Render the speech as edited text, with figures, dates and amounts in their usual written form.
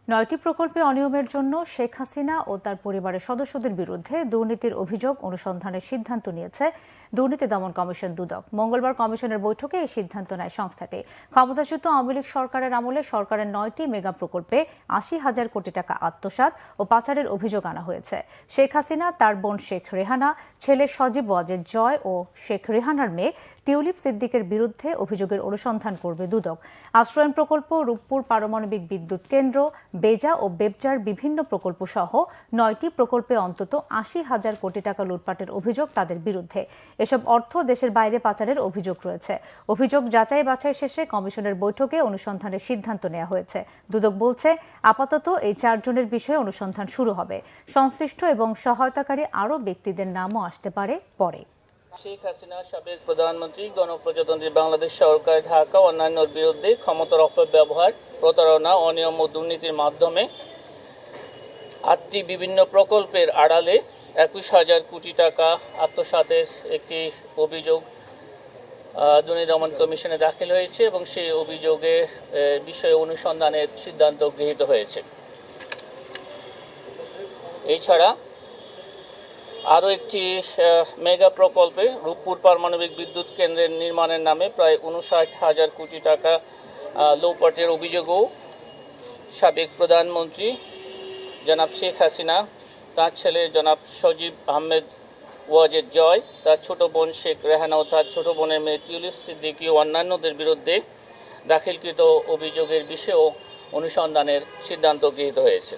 ৯টি প্রকল্পে অনিয়মের জন্য শেখ হাসিনা ও তার পরিবারের সদস্যদের বিরুদ্ধে দুর্নীতির অভিযোগ অনুসন্ধানের সিদ্ধান্ত নিয়েছে দুর্নীতি দমন কমিশন দুদক। মঙ্গলবার কমিশনের বৈঠকে এই সিদ্ধান্ত নেয় সংস্থাটি। ক্ষমতাচ্যুত আওয়ামী লীগ সরকারের আমলে সরকারের 9টি মেগা প্রকল্পে ৮০,০০০ কোটি টাকা আত্মসাৎ ও পাচারের অভিযোগ আনা হয়েছে। শেখ হাসিনা, তার বোন শেখ রেহানা, ছেলে সজীব ওয়াজেদ জয় ও শেখ রেহানার মেয়ে টিউলিপ সিদ্দিকের বিরুদ্ধে অভিযোগের অনুসন্ধান করবে দুদক। আশ্রয়ণ প্রকল্প, রূপপুর পারমাণবিক বিদ্যুৎ কেন্দ্র, বেজা ও বেবজার বিভিন্ন প্রকল্প সহ 9টি প্রকল্পে অন্তত ৮০,০০০ কোটি টাকা লুটপাটের অভিযোগ তাদের বিরুদ্ধে। এসব অর্থ দেশের বাইরে পাচারের অভিযোগ রয়েছে। অভিযোগ যাচাই বাছাই শেষে কমিশনের বৈঠকে অনুসন্ধানের সিদ্ধান্ত নেওয়া হয়েছে। দুদক বলছে, আপাতত এই 4 জনের বিষয়ে অনুসন্ধান শুরু হবে। সংশ্লিষ্ট এবং সহায়তাকারী আরও ব্যক্তিদের নামও আসতে পারে পরে। শেখ হাসিনা, সাবেক প্রধানমন্ত্রী, গণপ্রজাতন্ত্রী বাংলাদেশ সরকার, ঢাকা ও অন্যান্যর বিরুদ্ধে ক্ষমতার অপব্যবহার, প্রতারণা, অনিয়ম ও দুর্নীতির মাধ্যমে 8টি বিভিন্ন প্রকল্পের আড়ালে 21,000 কোটি টাকা আত্মসাতের একটি অভিযোগ দুর্নীতি দমন কমিশনে দাখিল হয়েছে এবং সেই অভিযোগের বিষয়ে অনুসন্ধানের সিদ্ধান্ত গৃহীত হয়েছে। এছাড়া আরও একটি মেগা প্রকল্পে রূপপুর পারমাণবিক বিদ্যুৎ কেন্দ্রের নির্মাণের নামে প্রায় 59,000 কোটি টাকা লুটপাটের অভিযোগও সাবেক প্রধানমন্ত্রী জনাব শেখ হাসিনা, তার ছেলে জনাব সজীব আহমেদ ওয়াজেদ জয়, তার ছোট বোন শেখ রেহানা ও তার ছোট বোনের মেয়ে টিউলিপ সিদ্দিকী ও অন্যান্যদের বিরুদ্ধে দাখিলকৃত অভিযোগের বিষয়েও অনুসন্ধানের সিদ্ধান্ত গৃহীত হয়েছে।